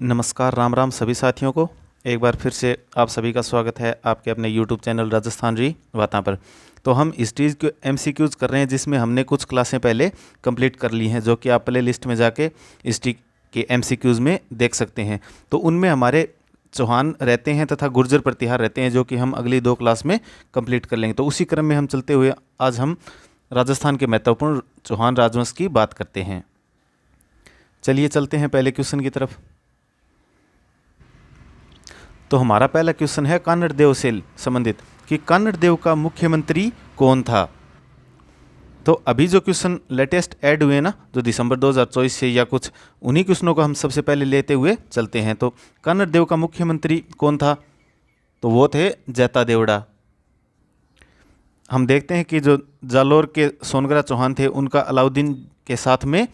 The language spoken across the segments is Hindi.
नमस्कार, राम राम सभी साथियों को। एक बार फिर से आप सभी का स्वागत है आपके अपने यूट्यूब चैनल राजस्थान री वार्ता पर। तो हम इस चीज़ के एमसीक्यूज़ कर रहे हैं जिसमें हमने कुछ क्लासें पहले कंप्लीट कर ली हैं, जो कि आप प्ले लिस्ट में जाके इस के एमसीक्यूज़ में देख सकते हैं। तो उनमें हमारे चौहान रहते हैं तथा गुर्जर प्रतिहार रहते हैं, जो कि हम अगली 2 क्लास में कंप्लीट कर लेंगे। तो उसी क्रम में हम चलते हुए आज हम राजस्थान के महत्वपूर्ण चौहान राजवंश की बात करते हैं। चलिए चलते हैं पहले क्वेश्चन की तरफ। तो हमारा पहला क्वेश्चन है कान्नड़ देव से संबंधित कि कान्नड़ देव का मुख्यमंत्री कौन था। तो अभी जो क्वेश्चन लेटेस्ट ऐड हुए ना, जो दिसंबर 2024 से या कुछ, उन्हीं क्वेश्चनों को हम सबसे पहले लेते हुए चलते हैं। तो कान्नड़ देव का मुख्यमंत्री कौन था, तो वो थे जैता देवड़ा। हम देखते हैं कि जो जालोर के सोनगरा चौहान थे, उनका अलाउद्दीन के साथ में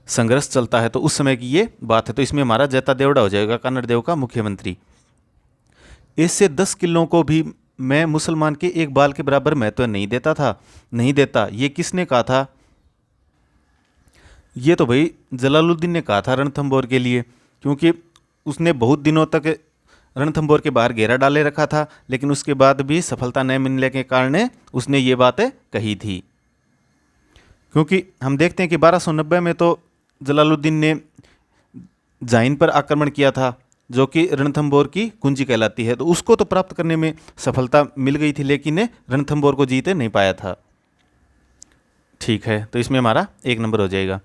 संघर्ष चलता है, तो उस समय की ये बात है। तो इसमें हमारा जैता देवड़ा हो जाएगा कान्नड़ देव का मुख्यमंत्री। इससे 10 किलों को भी मैं मुसलमान के एक बाल के बराबर महत्व नहीं देता था, नहीं देता। ये किसने कहा था? ये तो भाई जलालुद्दीन ने कहा था रणथंभौर के लिए, क्योंकि उसने बहुत दिनों तक रणथंभौर के बाहर घेरा डाले रखा था, लेकिन उसके बाद भी सफलता न मिलने के कारण उसने ये बात कही थी। क्योंकि हम देखते हैं कि 1290 में तो जलालुद्दीन ने जाइन पर आक्रमण किया था, जो कि रणथंभौर की कुंजी कहलाती है। तो उसको तो प्राप्त करने में सफलता मिल गई थी, लेकिन रणथंभौर को जीत नहीं पाया था। ठीक है, तो इसमें हमारा 1 नंबर हो जाएगा।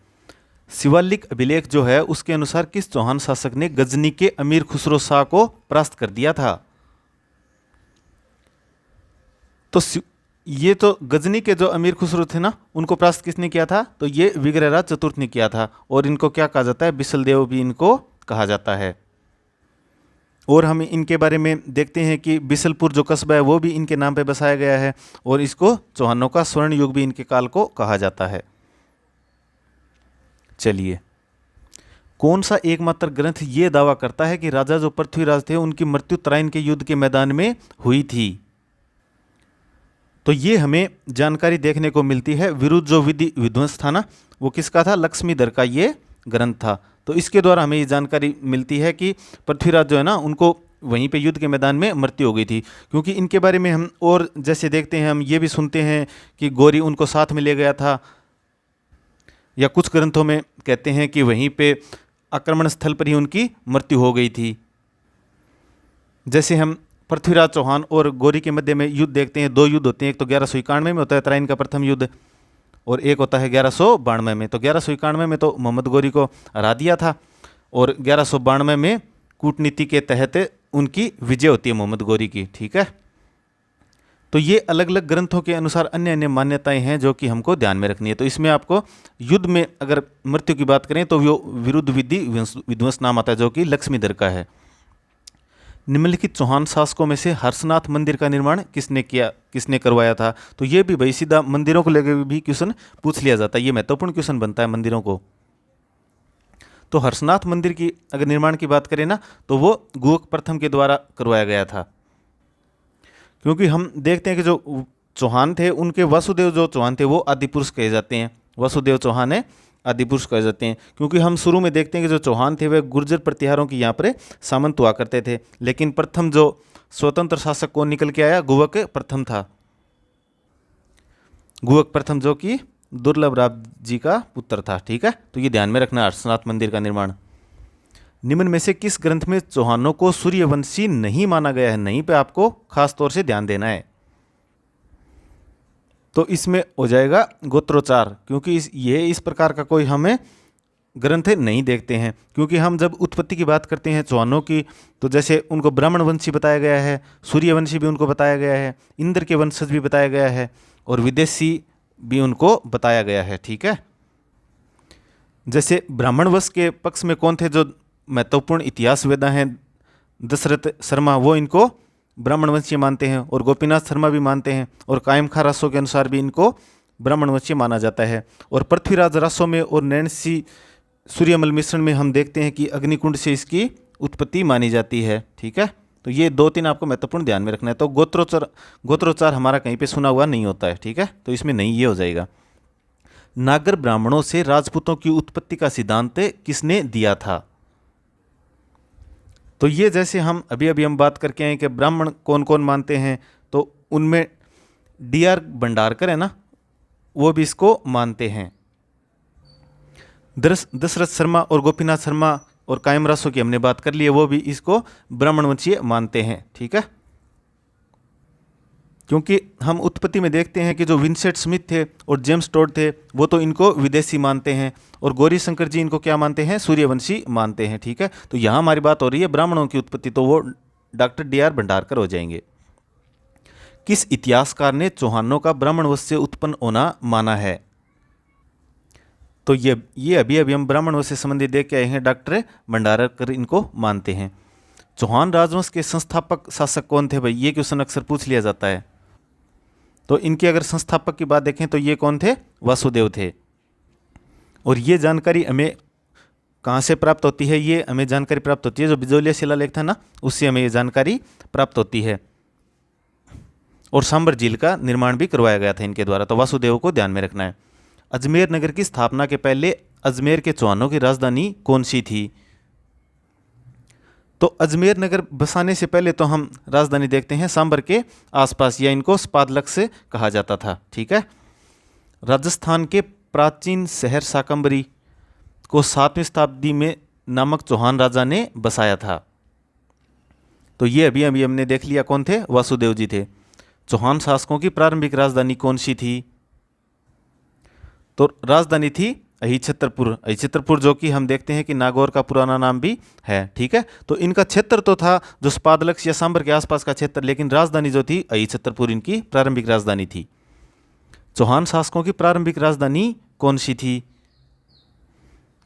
शिवालिक अभिलेख जो है उसके अनुसार किस चौहान शासक ने गजनी के अमीर खुसरो शाह को परास्त कर दिया था? तो ये तो गजनी के जो अमीर खुसरो थे ना, उनको परास्त किसने किया था? तो ये विग्रहराज चतुर्थ ने किया था, और इनको क्या कहा जाता है? बिसल देव भी इनको कहा जाता है। और हम इनके बारे में देखते हैं कि बिसलपुर जो कस्बा है वो भी इनके नाम पे बसाया गया है, और इसको चौहानों का स्वर्ण युग भी इनके काल को कहा जाता है। चलिए, कौन सा एकमात्र ग्रंथ ये दावा करता है कि राजा जो पृथ्वीराज थे उनकी मृत्यु तराइन के युद्ध के मैदान में हुई थी? तो ये हमें जानकारी देखने को मिलती है। विरुद्ध जो विधि विध्वंस था ना, वो किसका था? लक्ष्मीधर का ये ग्रंथ था। तो इसके द्वारा हमें ये जानकारी मिलती है कि पृथ्वीराज जो है ना, उनको वहीं पे युद्ध के मैदान में मृत्यु हो गई थी। क्योंकि इनके बारे में हम और जैसे देखते हैं, हम ये भी सुनते हैं कि गौरी उनको साथ में ले गया था, या कुछ ग्रंथों में कहते हैं कि वहीं पे आक्रमण स्थल पर ही उनकी मृत्यु हो गई थी। जैसे हम पृथ्वीराज चौहान और गौरी के मध्य में युद्ध देखते हैं, 2 युद्ध होते हैं। एक तो 1191 में होता है तराइन का प्रथम युद्ध, और एक होता है 1192 में। तो 1191 में तो मोहम्मद गौरी को हरा दिया था, और 1192 में कूटनीति के तहत उनकी विजय होती है मोहम्मद गौरी की। ठीक है, तो ये अलग अलग ग्रंथों के अनुसार अन्य अन्य मान्यताएं हैं जो कि हमको ध्यान में रखनी है। तो इसमें आपको युद्ध में अगर मृत्यु की बात करें तो वो विरुद्ध विधि विध्वंस नाम आता है, जो कि लक्ष्मीधर का है। निम्नलिखित चौहान शासकों में से हर्षनाथ मंदिर का निर्माण किसने किया, किसने करवाया था? तो ये भी भाई सीधा मंदिरों को लेकर भी क्वेश्चन पूछ लिया जाता है। ये महत्वपूर्ण क्वेश्चन बनता है मंदिरों को। तो हर्षनाथ मंदिर की अगर निर्माण की बात करें ना, तो वो गुहक प्रथम के द्वारा करवाया गया था। क्योंकि हम देखते हैं कि जो चौहान थे उनके वासुदेव जो चौहान थे वो आदि पुरुष कहे जाते हैं। वासुदेव चौहान है आदि पुरुष कहे जाते हैं, क्योंकि हम शुरू में देखते हैं कि जो चौहान थे वे गुर्जर प्रतिहारों की यहाँ पर सामंत हुआ करते थे। लेकिन प्रथम जो स्वतंत्र शासक कौन निकल के आया? गुहक प्रथम था। गुहक प्रथम जो कि दुर्लभ राज जी का पुत्र था। ठीक है, तो ये ध्यान में रखना हर्षनाथ मंदिर का निर्माण। निम्न में से किस ग्रंथ में चौहानों को सूर्यवंशी नहीं माना गया है? नहीं पे आपको खास तौर से ध्यान देना है। तो इसमें हो जाएगा गोत्रोच्चार, क्योंकि इस प्रकार का कोई हमें ग्रंथ नहीं देखते हैं। क्योंकि हम जब उत्पत्ति की बात करते हैं चौहानों की, तो जैसे उनको ब्राह्मण वंशी बताया गया है, सूर्यवंशी भी उनको बताया गया है, इंद्र के वंशज भी बताया गया है, और विदेशी भी उनको बताया गया है। ठीक है, जैसे ब्राह्मण वंश के पक्ष में कौन थे जो महत्वपूर्ण इतिहास वेदा हैं? दशरथ शर्मा, वो इनको ब्राह्मण वंशीय मानते हैं, और गोपीनाथ शर्मा भी मानते हैं, और कायम खा रासों के अनुसार भी इनको ब्राह्मण वंशीय माना जाता है। और पृथ्वीराज रासों में और नैणसी सूर्यमल मिश्रण में हम देखते हैं कि अग्निकुंड से इसकी उत्पत्ति मानी जाती है। ठीक है, तो ये 2-3 आपको महत्वपूर्ण ध्यान में रखना है। तो गोत्रोच्चार हमारा कहीं पे सुना हुआ नहीं होता है। ठीक है, तो इसमें नहीं, ये हो जाएगा। नागर ब्राह्मणों से राजपूतों की उत्पत्ति का सिद्धांत किसने दिया था? तो ये जैसे हम अभी अभी हम बात करके आए कि ब्राह्मण कौन कौन मानते हैं, तो उनमें डी.आर. भंडारकर है ना, वो भी इसको मानते हैं। दशरथ शर्मा और गोपीनाथ शर्मा और कायम रासो की हमने बात कर ली है, वो भी इसको ब्राह्मण वंशीय मानते हैं। ठीक है, क्योंकि हम उत्पत्ति में देखते हैं कि जो विंसेंट स्मिथ थे और जेम्स टोड थे वो तो इनको विदेशी मानते हैं, और गौरी शंकर जी इनको क्या मानते हैं, सूर्यवंशी मानते हैं। ठीक है, तो यहाँ हमारी बात हो रही है ब्राह्मणों की उत्पत्ति, तो वो डॉक्टर डी.आर. भंडारकर हो जाएंगे। किस इतिहासकार ने चौहानों का ब्राह्मण वंश से उत्पन्न होना माना है? तो ये अभी अभी हम ब्राह्मण वंश से संबंधित देख के आए हैं, डॉक्टर भंडारकर इनको मानते हैं। चौहान राजवंश के संस्थापक शासक कौन थे भाई? ये क्वेश्चन अक्सर पूछ लिया जाता है। तो इनके अगर संस्थापक की बात देखें तो ये कौन थे? वासुदेव थे। और ये जानकारी हमें कहाँ से प्राप्त होती है? ये हमें जानकारी प्राप्त होती है जो बिजोलिया शिलालेख था ना, उससे हमें ये जानकारी प्राप्त होती है। और सांबर झील का निर्माण भी करवाया गया था इनके द्वारा, तो वासुदेव को ध्यान में रखना है। अजमेर नगर की स्थापना के पहले अजमेर के चौहानों की राजधानी कौन सी थी? तो अजमेर नगर बसाने से पहले तो हम राजधानी देखते हैं सांबर के आसपास, या इनको स्पादलक से कहा जाता था। ठीक है, राजस्थान के प्राचीन शहर शाकंभरी को 7वीं शताब्दी में नामक चौहान राजा ने बसाया था। तो ये अभी अभी हमने देख लिया कौन थे? वासुदेव जी थे। चौहान शासकों की प्रारंभिक राजधानी कौन सी थी? तो राजधानी थी अहिछत्रपुर। अहिछत्रपुर जो कि हम देखते हैं कि नागौर का पुराना नाम भी है। ठीक है, तो इनका क्षेत्र तो था जो स्पादलक्ष या सांबर के आसपास का क्षेत्र, लेकिन राजधानी जो थी अहिछत्रपुर इनकी प्रारंभिक राजधानी थी। चौहान शासकों की प्रारंभिक राजधानी कौन सी थी?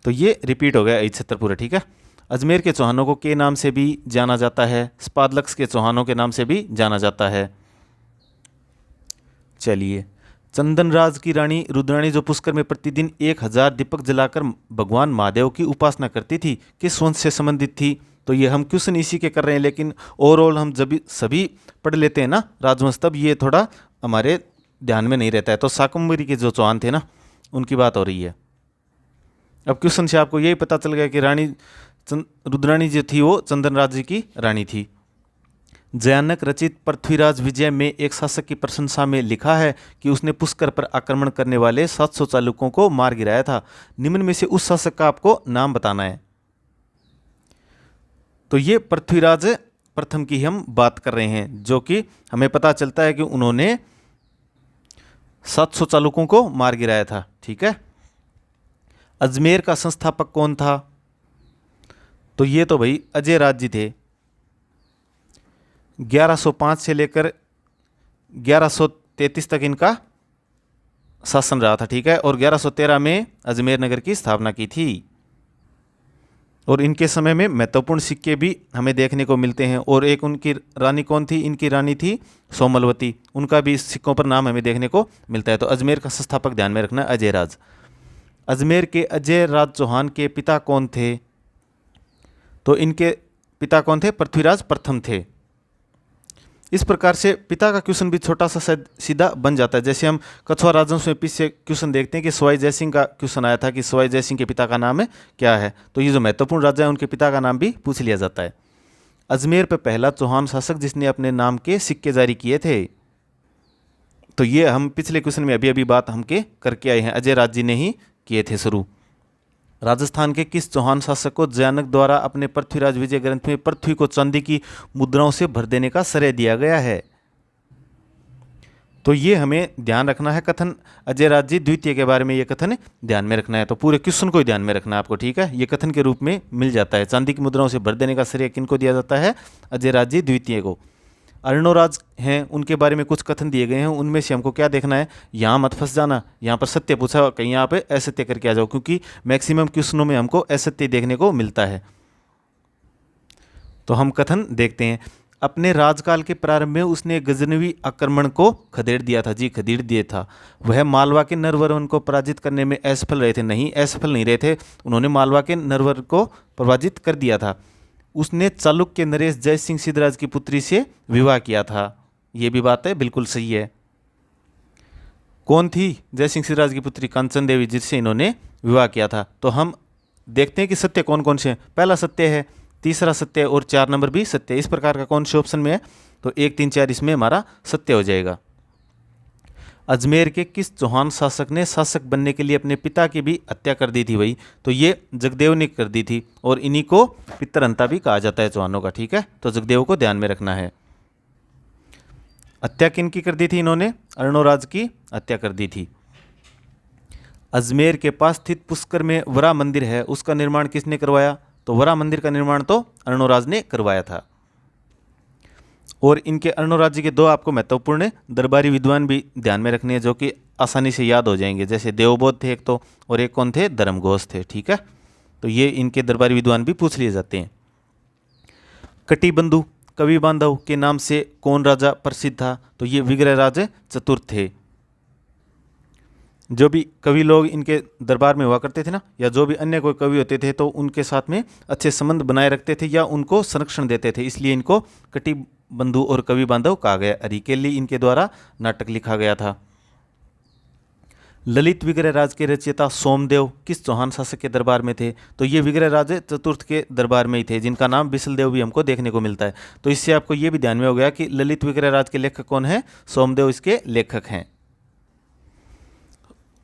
तो ये रिपीट हो गया, अहिछत्रपुर है। ठीक है, अजमेर के चौहानों को के नाम से भी जाना जाता है, स्पादलक्ष के चौहानों के नाम से भी जाना जाता है। चलिए, चंदनराज की रानी रुद्राणी जो पुष्कर में प्रतिदिन 1000 दीपक जलाकर भगवान महादेव की उपासना करती थी, किस वंश से संबंधित थी? तो ये हम क्वेश्चन इसी के कर रहे हैं, लेकिन ओवरऑल हम जब सभी पढ़ लेते हैं ना राजवंश, तब ये थोड़ा हमारे ध्यान में नहीं रहता है। तो शाकंभरी के जो चौहान थे ना, उनकी बात हो रही है। अब क्वेश्चन से आपको यही पता चल गया कि रानी रुद्राणी जो थी वो चंदनराज जी की रानी थी। जयानक रचित पृथ्वीराज विजय में एक शासक की प्रशंसा में लिखा है कि उसने पुष्कर पर आक्रमण करने वाले 700 चालुकों को मार गिराया था। निम्न में से उस शासक का आपको नाम बताना है। तो ये पृथ्वीराज प्रथम की हम बात कर रहे हैं, जो कि हमें पता चलता है कि उन्होंने 700 चालुकों को मार गिराया था। ठीक है, अजमेर का संस्थापक कौन था? तो ये तो भाई अजय राज जी थे। 1105 से लेकर 1133 तक इनका शासन रहा था। ठीक है, और 1113 में अजमेर नगर की स्थापना की थी। और इनके समय में महत्वपूर्ण सिक्के भी हमें देखने को मिलते हैं। और एक उनकी रानी कौन थी? इनकी रानी थी सोमलवती, उनका भी सिक्कों पर नाम हमें देखने को मिलता है। तो अजमेर का संस्थापक ध्यान में रखना, अजय राज। अजमेर के अजय राज चौहान के पिता कौन थे? तो इनके पिता कौन थे? पृथ्वीराज प्रथम थे। इस प्रकार से पिता का क्वेश्चन भी छोटा सा सीधा बन जाता है। जैसे हम कछुआ राजवंश में पीछे क्वेश्चन देखते हैं कि सवाई जयसिंह का क्वेश्चन आया था कि सवाई जयसिंह के पिता का नाम क्या है। तो ये जो महत्वपूर्ण राजा है उनके पिता का नाम भी पूछ लिया जाता है। अजमेर पर पहला चौहान शासक जिसने अपने नाम के सिक्के जारी किए थे, तो ये हम पिछले क्वेश्चन में अभी अभी बात हम करके आए हैं, अजय राज जी ने ही किए थे शुरू। राजस्थान के किस चौहान शासक को जयानक द्वारा अपने पृथ्वीराज विजय ग्रंथ में पृथ्वी को चांदी की मुद्राओं से भर देने का श्रेय दिया गया है? तो ये हमें ध्यान रखना है, कथन अजय राज जी द्वितीय के बारे में ये कथन ध्यान में रखना है। तो पूरे क्वेश्चन को ही ध्यान में रखना है आपको। ठीक है, ये कथन के रूप में मिल जाता है। चांदी की मुद्राओं से भर देने का श्रेय किनको दिया जाता है? अजय राज जी द्वितीय को। अर्णोराज हैं, उनके बारे में कुछ कथन दिए गए हैं, उनमें से हमको क्या देखना है? यहाँ मत फंस जाना, यहाँ पर सत्य पूछा, कहीं यहाँ पे असत्य करके आ जाओ, क्योंकि मैक्सिमम क्वेश्चनों में हमको असत्य देखने को मिलता है। तो हम कथन देखते हैं। अपने राजकाल के प्रारंभ में उसने गजनवी आक्रमण को खदेड़ दिया था। जी, खदेड़ दिया था। वह मालवा के नरवरवन को पराजित करने में असफल रहे थे? नहीं, असफल नहीं रहे थे, उन्होंने मालवा के नरवर को पराजित कर दिया था। उसने चालुक्य नरेश जय सिंह सिद्धराज की पुत्री से विवाह किया था। ये भी बात है, बिल्कुल सही है। कौन थी जय सिंह सिद्धराज की पुत्री? कांचन देवी, जिससे इन्होंने विवाह किया था। तो हम देखते हैं कि सत्य कौन कौन से हैं। पहला सत्य है तीसरा सत्य है और 4 नंबर भी सत्य है। इस प्रकार का कौन से ऑप्शन में है? तो 1, 3, 4 इसमें हमारा सत्य हो जाएगा। अजमेर के किस चौहान शासक ने शासक बनने के लिए अपने पिता की भी हत्या कर दी थी भाई? तो ये जगदेव ने कर दी थी और इन्हीं को पितरहंता भी कहा जाता है चौहानों का, ठीक है। तो जगदेव को ध्यान में रखना है। हत्या किन की कर दी थी इन्होंने? अर्णोराज की हत्या कर दी थी। अजमेर के पास स्थित पुष्कर में वरा मंदिर है, उसका निर्माण किसने करवाया? तो वरा मंदिर का निर्माण तो अर्णोराज ने करवाया था। और इनके अर्णोराज जी के 2 आपको महत्वपूर्ण दरबारी विद्वान भी ध्यान में रखने हैं, जो कि आसानी से याद हो जाएंगे। जैसे देवबोध थे एक तो, और एक कौन थे? धर्मघोष थे, ठीक है। तो ये इनके दरबारी विद्वान भी पूछ लिए जाते हैं। कटिबंधु कवि बांधव के नाम से कौन राजा प्रसिद्ध था? तो ये विग्रहराज चतुर्थ थे। जो भी कवि लोग इनके दरबार में हुआ करते थे ना, या जो भी अन्य कोई कवि होते थे, तो उनके साथ में अच्छे संबंध बनाए रखते थे या उनको संरक्षण देते थे, इसलिए इनको कटिबंधु और कवि बांधव कहा गया। हरिकेली इनके द्वारा नाटक लिखा गया था। ललित विग्रहराज के रचयिता सोमदेव किस चौहान शासक के दरबार में थे? तो ये विग्रहराज चतुर्थ के दरबार में ही थे, जिनका नाम बिसलदेव भी हमको देखने को मिलता है। तो इससे आपको ये भी ध्यान में हो गया कि ललित विग्रहराज के लेखक कौन है? सोमदेव इसके लेखक हैं।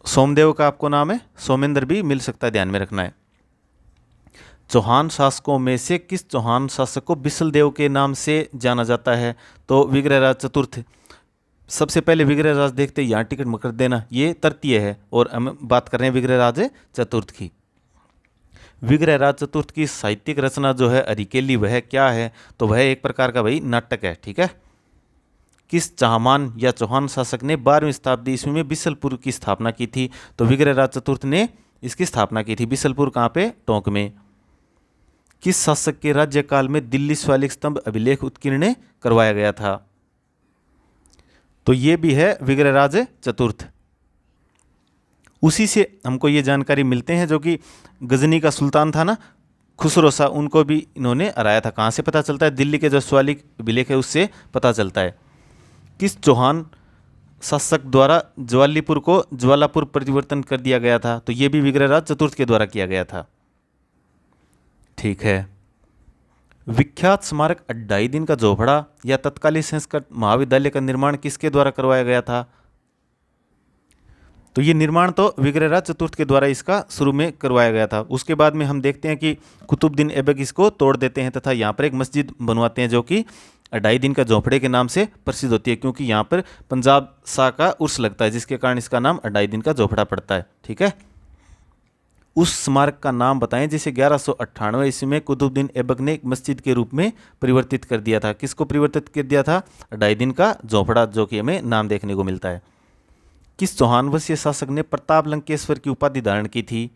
सोमदेव का आपको नाम है सोमेंद्र भी मिल सकता है, ध्यान में रखना है। चौहान शासकों में से किस चौहान शासक को बिसलदेव के नाम से जाना जाता है? तो विग्रहराज चतुर्थ। सबसे पहले विग्रहराज देखते यहाँ टिकट मकर देना, ये तृतीय है और हम बात कर रहे हैं विग्रहराज चतुर्थ की। विग्रहराज चतुर्थ की साहित्यिक रचना जो है हरिकेली, वह क्या है? तो वह एक प्रकार का भाई नाटक है, ठीक है। किस चाहमान या चौहान शासक ने 12वीं शताब्दी ईस्वी में बिसलपुर की स्थापना की थी? तो विग्रहराज चतुर्थ ने इसकी स्थापना की थी। बिसलपुर कहाँ पे? टोंक में। किस शासक के राज्यकाल में दिल्ली शिवालिक स्तंभ अभिलेख उत्कीर्ण करवाया गया था? तो ये भी है विग्रहराज चतुर्थ। उसी से हमको ये जानकारी मिलते हैं, जो कि गजनी का सुल्तान था ना, खुसरो शाह, उनको भी इन्होंने हराया था। कहाँ से पता चलता है? दिल्ली के जो शिवालिक अभिलेख है उससे पता चलता है। किस चौहान शासक द्वारा ज्वालीपुर को ज्वालापुर परिवर्तन कर दिया गया था? तो ये भी विग्रहराज चतुर्थ के द्वारा किया गया था, ठीक है। विख्यात स्मारक 2.5 दिन का झोपड़ा या तत्कालीन संस्कृत महाविद्यालय का निर्माण किसके द्वारा करवाया गया था? तो ये निर्माण तो विग्रहराज चतुर्थ के द्वारा इसका शुरू में करवाया गया था। उसके बाद में हम देखते हैं कि कुतुबुद्दीन ऐबक इसको तोड़ देते हैं तथा यहाँ पर एक मस्जिद बनवाते हैं, जो कि 2.5 दिन का झोंपड़े के नाम से प्रसिद्ध होती है, क्योंकि यहाँ पर पंजाब शाह का उर्स लगता है, जिसके कारण इसका नाम 2.5 दिन का झोंपड़ा पड़ता है, ठीक है। उस स्मारक का नाम बताएं जिसे 1198 ईस्वी में कुतुबुद्दीन ऐबक ने एक मस्जिद के रूप में परिवर्तित कर दिया था। किसको परिवर्तित कर दिया था? 2.5 दिन का झोंपड़ा, जो कि हमें नाम देखने को मिलता है। किस चौहान वंशीय शासक ने प्रताप लंकेश्वर की उपाधि धारण की थी?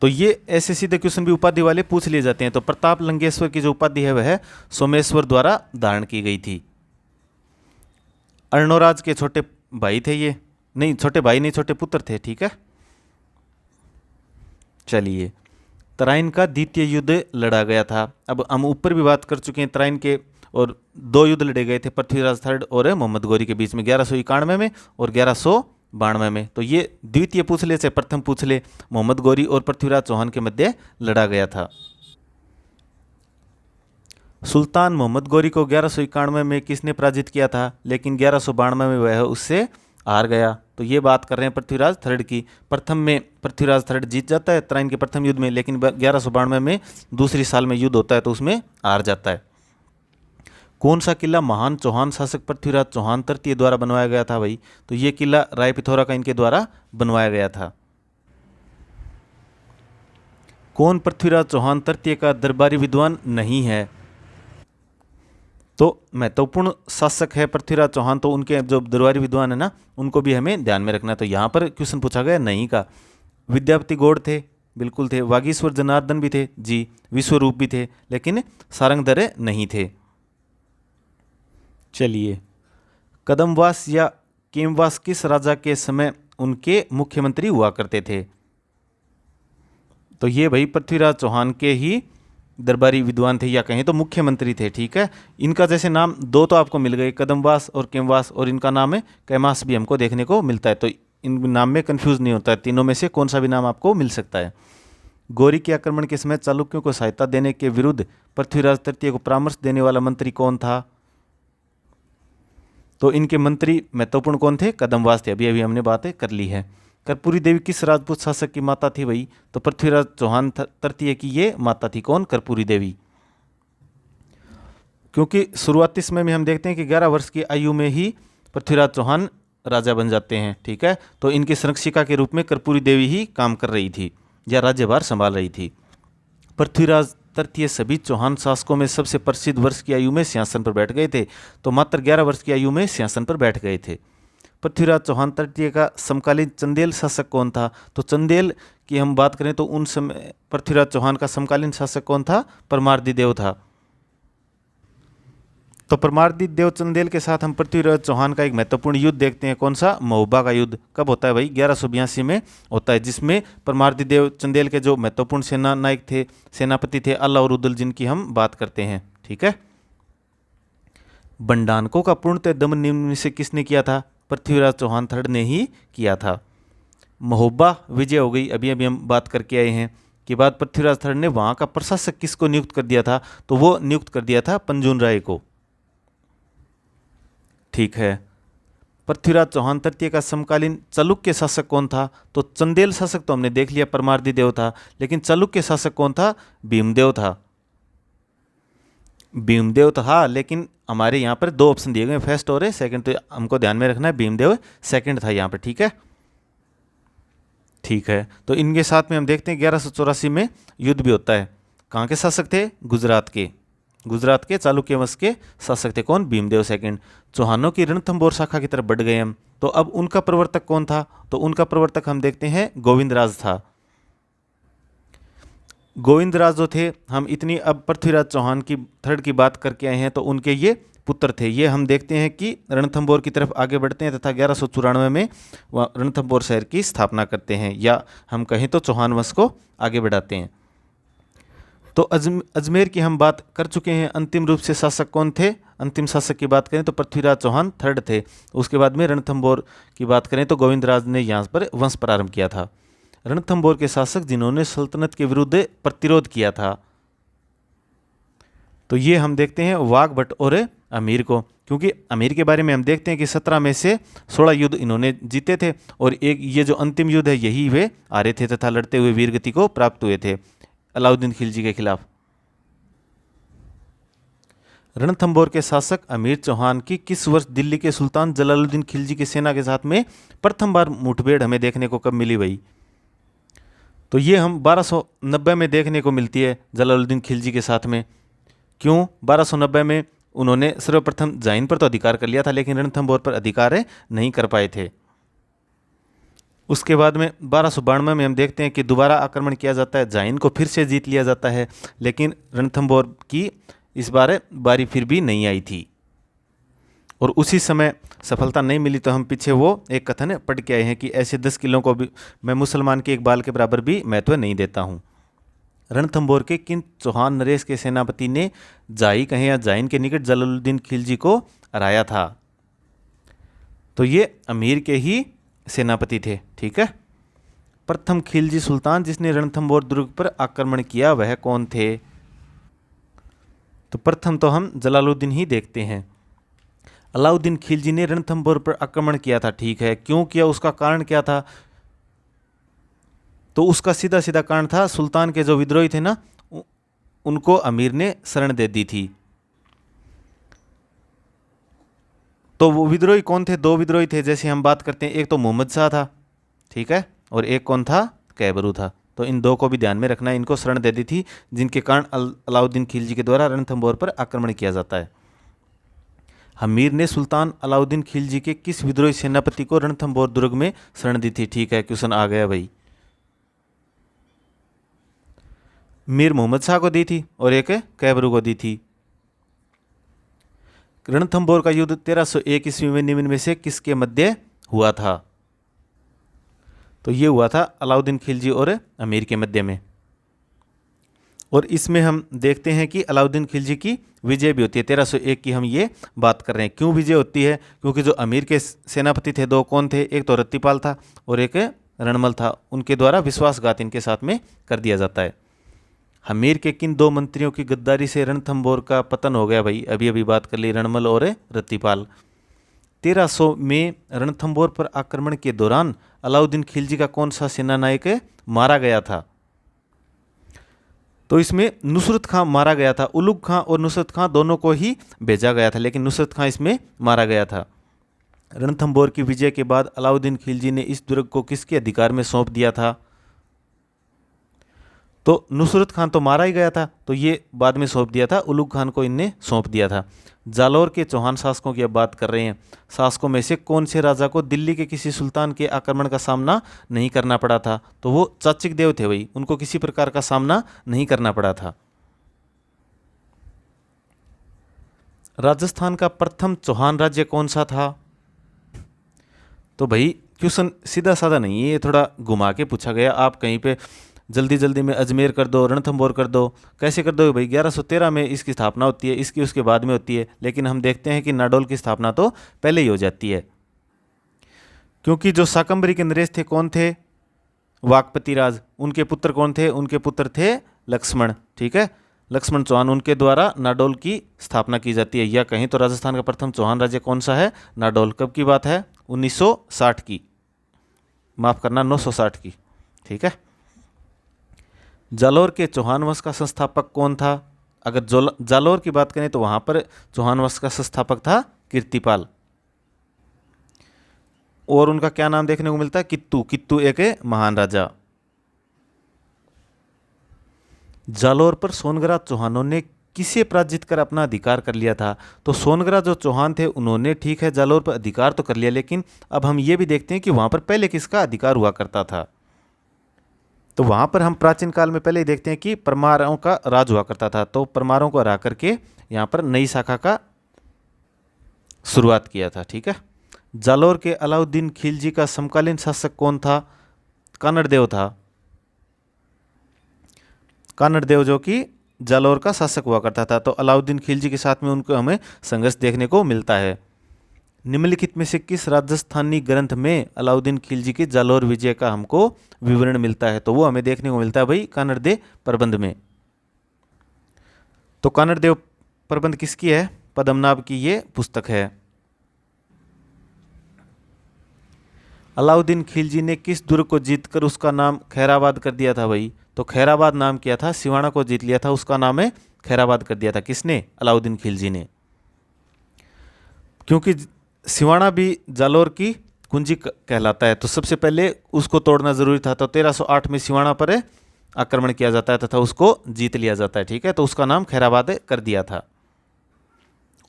तो ये ऐसे सीधे क्वेश्चन भी उपाधि वाले पूछ लिए जाते हैं। तो प्रताप लंकेश्वर की जो उपाधि है वह सोमेश्वर द्वारा धारण की गई थी। अर्णोराज के छोटे भाई थे ये, नहीं छोटे भाई नहीं, छोटे पुत्र थे, ठीक है। चलिए, तराइन का द्वितीय युद्ध लड़ा गया था। अब हम ऊपर भी बात कर चुके हैं तराइन के, और 2 युद्ध लड़े गए थे पृथ्वीराज III और मोहम्मद गौरी के बीच में, 1191 में और 1192 में। तो ये द्वितीय पूछ ले से प्रथम पूछ ले, मोहम्मद गौरी और पृथ्वीराज चौहान के मध्य लड़ा गया था। सुल्तान मोहम्मद गौरी को 1191 में किसने पराजित किया था? लेकिन 1192 में वह उससे हार गया। तो ये बात कर रहे हैं पृथ्वीराज III की। प्रथम में पृथ्वीराज III जीत जाता है तराइन के प्रथम युद्ध में, लेकिन 1192 में दूसरी साल में युद्ध होता है तो उसमें हार जाता है। कौन सा किला महान चौहान शासक पृथ्वीराज चौहान तृतीय द्वारा बनवाया गया था भाई? तो ये किला राय पिथौरा का इनके द्वारा बनवाया गया था। कौन पृथ्वीराज चौहान तृतीय का दरबारी विद्वान नहीं है? तो महत्वपूर्ण शासक है पृथ्वीराज चौहान, तो उनके जो दरबारी विद्वान है ना, उनको भी हमें ध्यान में रखना है। तो यहाँ पर क्वेश्चन पूछा गया नहीं का। विद्यापति गौड़ थे, बिल्कुल थे। वागीश्वर जनार्दन भी थे जी, विश्वरूप भी थे, लेकिन सारंगधर नहीं थे। चलिए, कदमवास या केमवास किस राजा के समय उनके मुख्यमंत्री हुआ करते थे? तो ये भाई पृथ्वीराज चौहान के ही दरबारी विद्वान थे, या कहें तो मुख्यमंत्री थे, ठीक है। इनका जैसे नाम 2 तो आपको मिल गए, कदमवास और केमवास, और इनका नाम है कैमास भी हमको देखने को मिलता है। तो इन नाम में कंफ्यूज नहीं होता है, तीनों में से कौन सा भी नाम आपको मिल सकता है। गौरी के आक्रमण के समय चालुक्यों को सहायता देने के विरुद्ध पृथ्वीराज तृतीय को परामर्श देने वाला मंत्री कौन था? तो इनके मंत्री महत्वपूर्ण कौन थे? कदमवास थे। अभी अभी हमने बातें कर ली है। कर्पूरी देवी किस राजपूत शासक की माता थी भाई? तो पृथ्वीराज चौहान तृतीय की ये माता थी। कौन? कर्पूरी देवी। क्योंकि शुरुआती समय में हम देखते हैं कि 11 वर्ष की आयु में ही पृथ्वीराज चौहान राजा बन जाते हैं। ठीक है, तो इनकी संरक्षिका के रूप में कर्पूरी देवी ही काम कर रही थी या राज्यभार संभाल रही थी। पृथ्वीराज तृतीय सभी चौहान शासकों में सबसे प्रसिद्ध वर्ष की आयु में सिंहासन पर बैठ गए थे, तो मात्र 11 वर्ष की आयु में सिंहासन पर बैठ गए थे। पृथ्वीराज चौहान तृतीय का समकालीन चंदेल शासक कौन था? तो चंदेल की हम बात करें तो उन समय पृथ्वीराज चौहान का समकालीन शासक कौन था? परमार्दी देव था। तो परमार्दी देव चंदेल के साथ हम पृथ्वीराज चौहान का एक महत्वपूर्ण युद्ध देखते हैं। कौन सा? महोबा का युद्ध। कब होता है भाई? 1182 में होता है, जिसमें परमार्दी देव चंदेल के जो महत्वपूर्ण सेना नायक थे, सेनापति थे, अल्लाह और उदल, जिनकी हम बात करते हैं। ठीक है, बंडानको का पूर्णतः दमन निम्न से किसने किया था? पृथ्वीराज चौहान थर्ड ने ही किया था। महोबा विजय हो गई, अभी अभी हम बात करके आए हैं कि बाद पृथ्वीराज थर्ड ने वहां का प्रशासक किसको नियुक्त कर दिया था? तो वो नियुक्त कर दिया था पंजून राय को। ठीक है, पृथ्वीराज चौहान तृतीय का समकालीन चालुक्य शासक कौन था? तो चंदेल शासक तो हमने देख लिया, परमार्दी देव था, लेकिन चालुक्य शासक कौन था? भीमदेव था। भीमदेव था, लेकिन हमारे यहाँ पर दो ऑप्शन दिए गए, फर्स्ट और सेकंड, तो हमको ध्यान में रखना है भीमदेव सेकंड था यहाँ पर। ठीक है, ठीक है, तो इनके साथ में हम देखते हैं 1184 में युद्ध भी होता है। कहाँ के शासक थे? गुजरात के चालुक्य वंश के शासक थे। कौन? भीमदेव सेकंड। चौहानों की रणथंभौर शाखा की तरफ बढ़ गए हम, तो अब उनका प्रवर्तक कौन था? तो उनका प्रवर्तक हम देखते हैं गोविंदराज था। गोविंदराज जो थे, हम इतनी अब पृथ्वीराज चौहान की थर्ड की बात करके आए हैं, तो उनके ये पुत्र थे। ये हम देखते हैं कि रणथंभौर की तरफ आगे बढ़ते हैं तथा 1194 में वह रणथंभौर शहर की स्थापना करते हैं, या हम कहें तो चौहान वंश को आगे बढ़ाते हैं। तो अजमेर की हम बात कर चुके हैं। अंतिम रूप से शासक कौन थे? अंतिम शासक की बात करें तो पृथ्वीराज चौहान थर्ड थे। उसके बाद में रणथंभौर की बात करें तो गोविंदराज ने यहाँ पर वंश प्रारंभ किया था। रणथंभौर के शासक जिन्होंने सल्तनत के विरुद्ध प्रतिरोध किया था, तो ये हम देखते हैं वाघ भट्ट और अमीर को। क्योंकि अमीर के बारे में हम देखते हैं कि 17 में से 16 युद्ध इन्होंने जीते थे, और एक ये जो अंतिम युद्ध है यही वे हारे थे तथा लड़ते हुए वीरगति को प्राप्त हुए थे अलाउद्दीन खिलजी के खिलाफ। रणथंभौर के शासक अमीर चौहान की किस वर्ष दिल्ली के सुल्तान जलालुद्दीन खिलजी की सेना के साथ में प्रथम बार मुठभेड़ हमें देखने को कब मिली भाई? तो ये हम 1290 में देखने को मिलती है जलालुद्दीन खिलजी के साथ में। क्यों? 1290 में उन्होंने सर्वप्रथम जाइन पर तो अधिकार कर लिया था, लेकिन रणथंभौर पर अधिकार नहीं कर पाए थे। उसके बाद में 1292 में हम देखते हैं कि दोबारा आक्रमण किया जाता है, जाइन को फिर से जीत लिया जाता है, लेकिन रणथंभौर की इस बार बारी फिर भी नहीं आई थी, और उसी समय सफलता नहीं मिली। तो हम पीछे वो एक कथन पढ़ के आए हैं कि ऐसे 10 किलों को भी मैं मुसलमान के एक बाल के बराबर भी महत्व नहीं देता हूँ। रणथंभौर के किन चौहान नरेश के सेनापति ने जाई कहें या जाइन के निकट जलालुद्दीन खिलजी को हराया था? तो ये अमीर के ही सेनापति थे। ठीक है, प्रथम खिलजी सुल्तान जिसने रणथंभौर दुर्ग पर आक्रमण किया वह कौन थे? तो प्रथम तो हम जलालुद्दीन ही देखते हैं। अलाउद्दीन खिलजी ने रणथंभौर पर आक्रमण किया था। ठीक है, क्यों किया? उसका कारण क्या था? तो उसका सीधा सीधा कारण था, सुल्तान के जो विद्रोही थे ना, उनको अमीर ने शरण दे दी थी। तो वो विद्रोही कौन थे? दो विद्रोही थे, जैसे हम बात करते हैं, एक तो मोहम्मद शाह था, ठीक है, और एक कौन था? कैबरू था। तो इन दो को भी ध्यान में रखना है, इनको शरण दे दी थी, जिनके कारण अलाउद्दीन खिलजी के द्वारा रणथंभौर पर आक्रमण किया जाता है। अमीर ने सुल्तान अलाउद्दीन खिलजी के किस विद्रोही सेनापति को रणथंभौर दुर्ग में शरण दी थी? ठीक है, क्वेश्चन आ गया भाई। मीर मोहम्मद शाह को दी थी और एक कैबरू को दी थी। रणथंभौर का युद्ध 1301 ईस्वी में निम्न में से किसके मध्य हुआ था? तो ये हुआ था अलाउद्दीन खिलजी और अमीर के मध्य में। और इसमें हम देखते हैं कि अलाउद्दीन खिलजी की विजय भी होती है। 1301 की हम ये बात कर रहे हैं। क्यों विजय होती है? क्योंकि जो अमीर के सेनापति थे दो, कौन थे? एक तो रत्तीपाल था और एक रणमल था, उनके द्वारा विश्वासघात इनके साथ में कर दिया जाता है। हमीर के किन दो मंत्रियों की गद्दारी से रणथंभौर का पतन हो गया भाई? अभी अभी बात कर ली, रणमल और रत्तीपाल। 1300 में रणथंभौर पर आक्रमण के दौरान अलाउद्दीन खिलजी का कौन सा सेनानायक मारा गया था? तो इसमें नुसरत खां मारा गया था। उलुग खां और नुसरत खां दोनों को ही भेजा गया था, लेकिन नुसरत खां इसमें मारा गया था। रणथंभौर की विजय के बाद अलाउद्दीन खिलजी ने इस दुर्ग को किसके अधिकार में सौंप दिया था? तो नुसरत खान तो मारा ही गया था, तो ये बाद में सौंप दिया था, उलुग खान को इनने सौंप दिया था। जालौर के चौहान शासकों की अब बात कर रहे हैं। शासकों में से कौन से राजा को दिल्ली के किसी सुल्तान के आक्रमण का सामना नहीं करना पड़ा था? तो वो चाचिक देव थे भाई, उनको किसी प्रकार का सामना नहीं करना पड़ा था। राजस्थान का प्रथम चौहान राज्य कौन सा था? तो भाई क्वेश्चन सीधा साधा नहीं है, ये थोड़ा घुमा के पूछा गया। आप कहीं पे जल्दी जल्दी में अजमेर कर दो, रणथंभौर कर दो, कैसे कर दो भाई? 1113 में इसकी स्थापना होती है, इसकी उसके बाद में होती है, लेकिन हम देखते हैं कि नाडोल की स्थापना तो पहले ही हो जाती है। क्योंकि जो शाकंभरी के नरेश थे कौन थे? वाकपति राज। उनके पुत्र कौन थे? उनके पुत्र थे लक्ष्मण। ठीक है, लक्ष्मण चौहान, उनके द्वारा नाडोल की स्थापना की जाती है। या कहीं तो राजस्थान का प्रथम चौहान राज्य कौन सा है? नाडोल। कब की बात है? 1960 की, माफ करना 960 की। ठीक है। जालौर के चौहान वंश का संस्थापक कौन था? अगर जालौर की बात करें तो वहां पर चौहान वंश का संस्थापक था कीर्तिपाल। और उनका क्या नाम देखने को मिलता है? कित्तू। कित्तू एक महान राजा। जालौर पर सोनगरा चौहानों ने किसे पराजित कर अपना अधिकार कर लिया था? तो सोनगरा जो चौहान थे उन्होंने, ठीक है, जालौर पर अधिकार तो कर लिया, लेकिन अब हम ये भी देखते हैं कि वहां पर पहले किसका अधिकार हुआ करता था। तो वहां पर हम प्राचीन काल में पहले ही देखते हैं कि परमारों का राज हुआ करता था। तो परमारों को हरा करके यहां पर नई शाखा का शुरुआत किया था। ठीक है। जालौर के अलाउद्दीन खिलजी का समकालीन शासक कौन था? कानड़ देव था। कानड़ देव जो कि जालौर का शासक हुआ करता था। तो अलाउद्दीन खिलजी के साथ में उनको हमें संघर्ष देखने को मिलता है। निम्नलिखित में से किस राजस्थानी ग्रंथ में अलाउद्दीन खिलजी की जालौर विजय का हमको विवरण मिलता है? तो वो हमें देखने को मिलता है भाई कानड़ देव प्रबंध में। तो कानड़ देव प्रबंध किसकी है? पद्मनाभ की ये पुस्तक है। अलाउद्दीन खिलजी ने किस दुर्ग को जीतकर उसका नाम खैराबाद कर दिया था भाई? तो खैराबाद नाम किया था, सिवाना को जीत लिया था, उसका नाम है खैराबाद कर दिया था। किसने? अलाउद्दीन खिलजी ने। क्योंकि सिवाना भी जालौर की कुंजी कहलाता है, तो सबसे पहले उसको तोड़ना जरूरी था। तो 1308 में सिवाना पर आक्रमण किया जाता है तथा उसको जीत लिया जाता है। ठीक है, तो उसका नाम खैराबाद कर दिया था।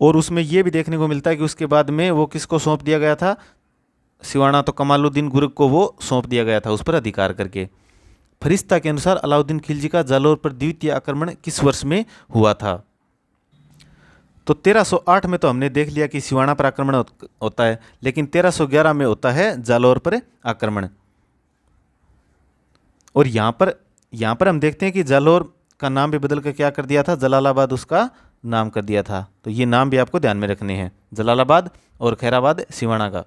और उसमें यह भी देखने को मिलता है कि उसके बाद में वो किसको सौंप दिया गया था? सिवाना तो कमालुद्दीन गुर्ग को वो सौंप दिया गया था उस पर अधिकार करके। फरिश्ता के अनुसार अलाउद्दीन खिलजी का जालौर पर द्वितीय आक्रमण किस वर्ष में हुआ था? तो 1308 में तो हमने देख लिया कि सिवाना पर आक्रमण होता है, लेकिन 1311 में होता है जालौर पर आक्रमण। और यहां पर हम देखते हैं कि जालौर का नाम भी बदल कर क्या कर दिया था? जलालाबाद उसका नाम कर दिया था। तो ये नाम भी आपको ध्यान में रखने हैं, जलालाबाद और खैराबाद सिवाना का।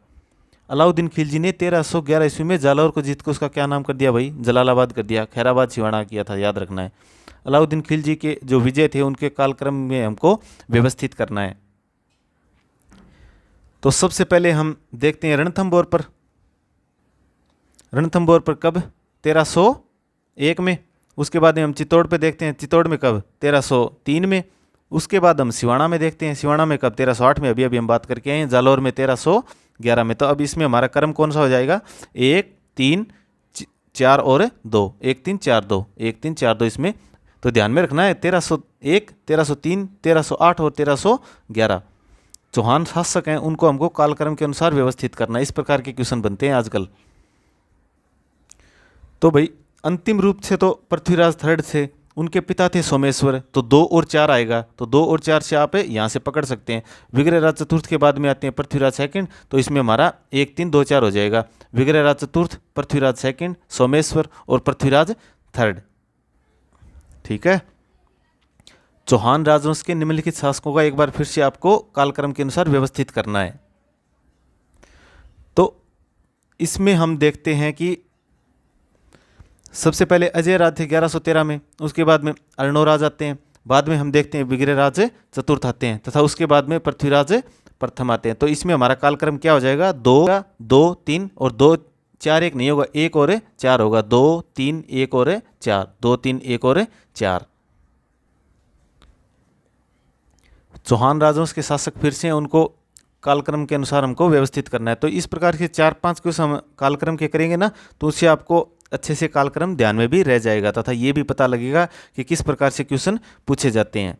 अलाउद्दीन खिलजी ने 1311 ईस्वी में जालौर को जीतकर उसका क्या नाम कर दिया भाई? जलालाबाद कर दिया। खैराबाद सिवाना किया था, याद रखना है। अलाउद्दीन खिलजी के जो विजय थे उनके कालक्रम में हमको व्यवस्थित करना है। तो सबसे पहले हम देखते हैं रणथंभौर पर। रणथंभौर पर कब? 1301 में। उसके बाद में हम चित्तौड़ पे देखते हैं, चित्तौड़ में कब? 1303 में। उसके बाद हम सिवाना में देखते हैं, सिवाना में कब? 1308 में, अभी हम बात करके आए हैं। जालौर में 1311 में। तो अब इसमें हमारा क्रम कौन सा हो जाएगा? 1 3 4 और 2, 1 3 4 2, 1 3 4 2 इसमें। तो ध्यान में रखना है 1301, 1303, 1308 और 1311 चौहान शासक हैं, उनको हमको कालक्रम के अनुसार व्यवस्थित करना है। इस प्रकार के क्वेश्चन बनते हैं आजकल। तो भाई अंतिम रूप से तो पृथ्वीराज थर्ड से, उनके पिता थे सोमेश्वर, तो 2 और 4 आएगा। तो 2 और 4 से आप यहाँ से पकड़ सकते हैं। विग्रहराज चतुर्थ के बाद में आते हैं पृथ्वीराज सेकंड, तो इसमें हमारा 1 3 2 4 हो जाएगा। विग्रहराज चतुर्थ, पृथ्वीराज सेकंड, सोमेश्वर और पृथ्वीराज थर्ड। ठीक है। चौहान राजवंश के निम्नलिखित शासकों का एक बार फिर से आपको कालक्रम के अनुसार व्यवस्थित करना है। तो इसमें हम देखते हैं कि सबसे पहले अजय राज थे 1113 में, उसके बाद में अर्णोराज आते हैं, बाद में हम देखते हैं विग्रहराज चतुर्थ आते हैं, तथा उसके बाद में पृथ्वीराज प्रथम आते हैं। तो इसमें हमारा कालक्रम क्या हो जाएगा, 2 2 3 और 2 4 1 नहीं होगा, 1 और 4 होगा, 2 3 1 और 4, 2 3 1 और 4। चौहान राजवंश के शासक फिर से उनको कालक्रम के अनुसार हमको व्यवस्थित करना है। तो इस प्रकार के 4-5 क्वेश्चन हम कालक्रम के करेंगे ना, तो उससे आपको अच्छे से कालक्रम ध्यान में भी रह जाएगा, तथा ये भी पता लगेगा कि किस प्रकार से क्वेश्चन पूछे जाते हैं।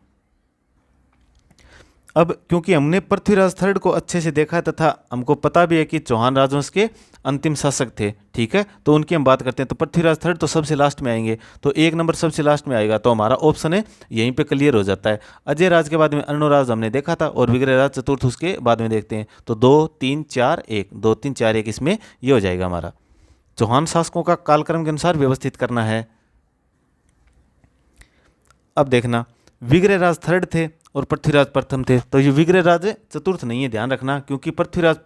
अब क्योंकि हमने पृथ्वीराज थर्ड को अच्छे से देखा तथा हमको पता भी है कि चौहान राजवंश के अंतिम शासक थे, ठीक है, तो उनकी हम बात करते हैं। तो पृथ्वीराज थर्ड तो सबसे लास्ट में आएंगे, तो 1 नंबर सबसे लास्ट में आएगा, तो हमारा ऑप्शन है यहीं पे क्लियर हो जाता है। अजय राज के बाद में अर्णोराज हमने देखा था, और विग्रहराज चतुर्थ उसके बाद में देखते हैं। तो 2 3 4 1, 2 3 4 1 इसमें ये हो जाएगा हमारा। चौहान शासकों का कालक्रम के अनुसार व्यवस्थित करना है। अब देखना, विग्रहराज थर्ड थे और पृथ्वीराज प्रथम थे, तो ये विग्रहराज चतुर्थ नहीं है, ध्यान रखना, क्योंकि पृथ्वीराज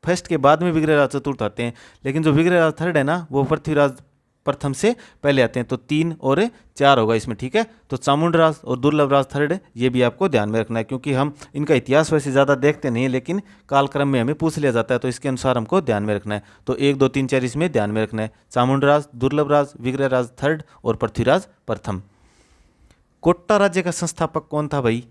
फर्स्ट के बाद में विग्रहराज चतुर्थ आते हैं, लेकिन जो विग्रहराज थर्ड है ना, वो पृथ्वीराज प्रथम से पहले आते हैं। तो 3 और 4 होगा इसमें, ठीक है। तो चामुंडराज और दुर्लभराज थर्ड, ये भी आपको ध्यान में रखना है, क्योंकि हम इनका इतिहास वैसे ज़्यादा देखते नहीं है, लेकिन कालक्रम में हमें पूछ लिया जाता है, तो इसके अनुसार हमको ध्यान में रखना है। तो 1 2 3 4 इसमें ध्यान में रखना है, चामुंडराज, दुर्लभराज, विग्रहराज थर्ड और पृथ्वीराज प्रथम। कोट्टा राज्य का संस्थापक कौन था भाई?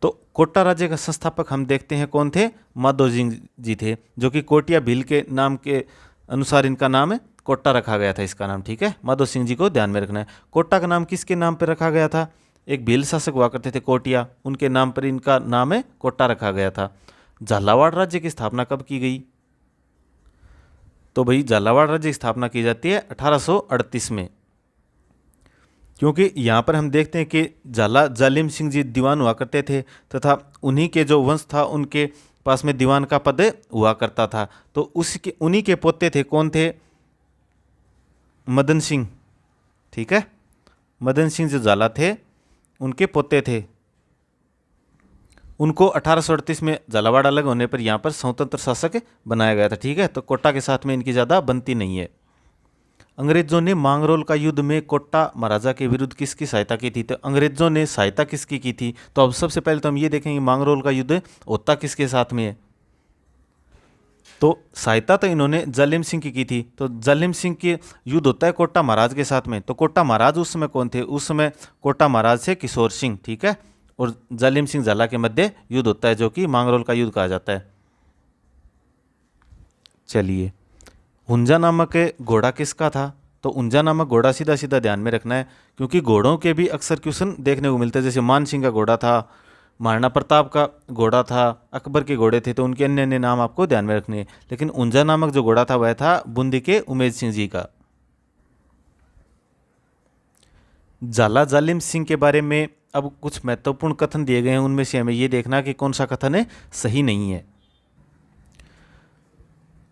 तो कोट्टा राज्य का संस्थापक हम देखते हैं कौन थे, माधो सिंह जी थे, जो कि कोटिया भील के नाम के अनुसार इनका नाम है, कोट्टा रखा गया था इसका नाम, ठीक है। माधो सिंह जी को ध्यान में रखना है। कोट्टा का नाम किसके नाम पर रखा गया था? एक भील शासक हुआ करते थे कोटिया, उनके नाम पर इनका नाम है कोट्टा रखा गया था। झालावाड़ राज्य की स्थापना कब की गई? तो भाई झालावाड़ राज्य की स्थापना की जाती है 1838 में, क्योंकि यहाँ पर हम देखते हैं कि जालिम सिंह जी दीवान हुआ करते थे, तथा उन्हीं के जो वंश था उनके पास में दीवान का पद हुआ करता था। तो उसके उन्हीं के पोते थे, कौन थे? मदन सिंह, ठीक है। मदन सिंह जो झाला थे उनके पोते थे। उनको 1838 में झालावाड़ अलग होने पर यहाँ पर स्वतंत्र शासक बनाया गया था, ठीक है। तो कोट्टा के साथ में इनकी ज़्यादा बनती नहीं है। अंग्रेजों ने मांगरोल का युद्ध में कोट्टा महाराजा के विरुद्ध किसकी सहायता की थी? तो अंग्रेजों ने सहायता किसकी की थी? तो अब सबसे पहले तो हम ये देखेंगे मांगरोल का युद्ध होता किसके साथ में है। तो सहायता तो इन्होंने जालिम सिंह की थी। तो जालिम सिंह के युद्ध होता है कोट्टा महाराज के साथ में। तो कोट्टा महाराज उस समय कौन थे? उस समय कोट्टा महाराज थे किशोर सिंह, ठीक है। और जालिम सिंह झाला के मध्य युद्ध होता है, जो कि मांगरोल का युद्ध कहा जाता है। चलिए, हुंजा नामक घोड़ा किसका था? तो हुंजा नामक घोड़ा सीधा सीधा ध्यान में रखना है, क्योंकि घोड़ों के भी अक्सर क्वेश्चन देखने को मिलते हैं। जैसे मान सिंह का घोड़ा था, महाराणा प्रताप का घोड़ा था, अकबर के घोड़े थे, तो उनके अन्य अन्य नाम आपको ध्यान में रखने हैं। लेकिन हुंजा नामक जो घोड़ा था वह था बूंदी के उमेद सिंह जी का। झाला जालिम सिंह के बारे में अब कुछ महत्वपूर्ण कथन दिए गए हैं, उनमें से हमें यह देखना कि कौन सा कथन है सही नहीं है।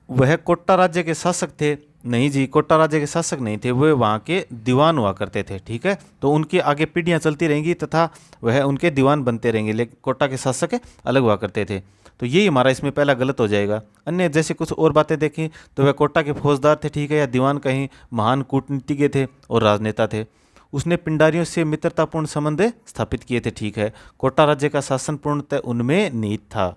वह कोट्टा राज्य के शासक थे? नहीं जी, कोट्टा राज्य के शासक नहीं थे, वह वहाँ के दीवान हुआ करते थे, ठीक है। तो उनकी आगे पीढ़ियाँ चलती रहेंगी तथा वह उनके दीवान बनते रहेंगे, लेकिन कोट्टा के शासक अलग हुआ करते थे। तो यही हमारा इसमें पहला गलत हो जाएगा। अन्य जैसे कुछ और बातें देखें तो वह कोट्टा के फौजदार थे, ठीक है, या दीवान कहीं महान कूटनीतिज्ञ थे और राजनेता थे। उसने पिंडारियों से मित्रतापूर्ण संबंध स्थापित किए थे, ठीक है। कोट्टा राज्य का शासन पूर्णतः उनमें निहित था।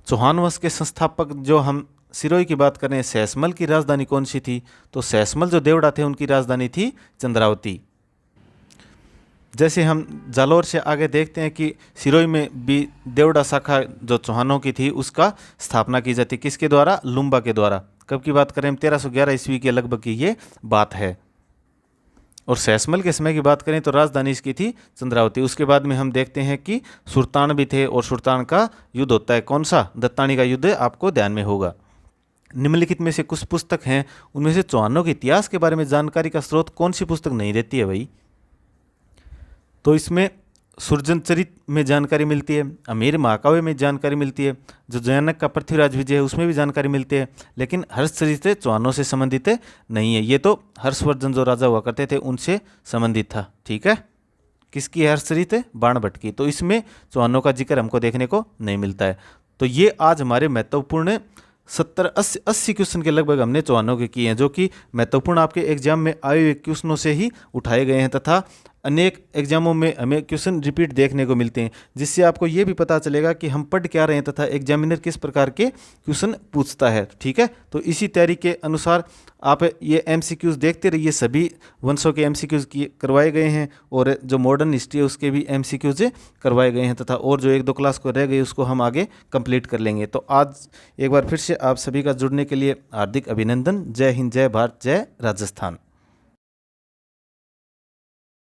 चौहान वंश के संस्थापक जो हम सिरोही की बात करें, सैसमल की राजधानी कौन सी थी? तो सैसमल जो देवड़ा थे उनकी राजधानी थी चंद्रावती। जैसे हम जालौर से आगे देखते हैं कि सिरोही में भी देवड़ा शाखा जो चौहानों की थी उसका स्थापना की जाती, किसके द्वारा? लुम्बा के द्वारा। कब की बात करें? 1311 ईस्वी के लगभग की ये बात है। और सैसमल के समय की बात करें तो राजधानी इसकी थी चंद्रावती। उसके बाद में हम देखते हैं कि सुल्तान भी थे, और सुल्तान का युद्ध होता है कौन सा? दत्तानी का युद्ध आपको ध्यान में होगा। निम्नलिखित में से कुछ पुस्तक हैं, उनमें से चौहानों के इतिहास के बारे में जानकारी का स्रोत कौन सी पुस्तक नहीं देती है भाई? तो इसमें सुरजन चरित में जानकारी मिलती है, अमीर महाकाव्य में जानकारी मिलती है, जो जैनक का पृथ्वीराज विजय है उसमें भी जानकारी मिलती है, लेकिन हर्षचरित चौहानों से संबंधित नहीं है। ये तो हर्षवर्धन जो राजा हुआ करते थे उनसे संबंधित था, ठीक है। किसकी है हर्षचरित? बाणभट्ट की। तो इसमें चौहानों का जिक्र हमको देखने को नहीं मिलता है। तो ये आज हमारे महत्वपूर्ण 70-80 क्वेश्चन के लगभग हमने 54 के किए हैं, जो कि महत्वपूर्ण आपके एग्जाम में आए हुए क्वेश्चनों से ही उठाए गए हैं, तथा अनेक एग्जामों में हमें क्वेश्चन रिपीट देखने को मिलते हैं, जिससे आपको ये भी पता चलेगा कि हम पढ़ क्या रहे हैं तथा एग्जामिनर किस प्रकार के क्वेश्चन पूछता है। ठीक है, तो इसी तैयारी के अनुसार आप ये MCQs देखते रहिए। सभी वंशों के MCQs करवाए गए हैं, और जो मॉडर्न हिस्ट्री है उसके भी MCQs करवाए गए हैं, तथा और जो 1-2 क्लास को रह गई उसको हम आगे कंप्लीट कर लेंगे। तो आज एक बार फिर से आप सभी का जुड़ने के लिए हार्दिक अभिनंदन। जय हिंद, जय भारत, जय राजस्थान।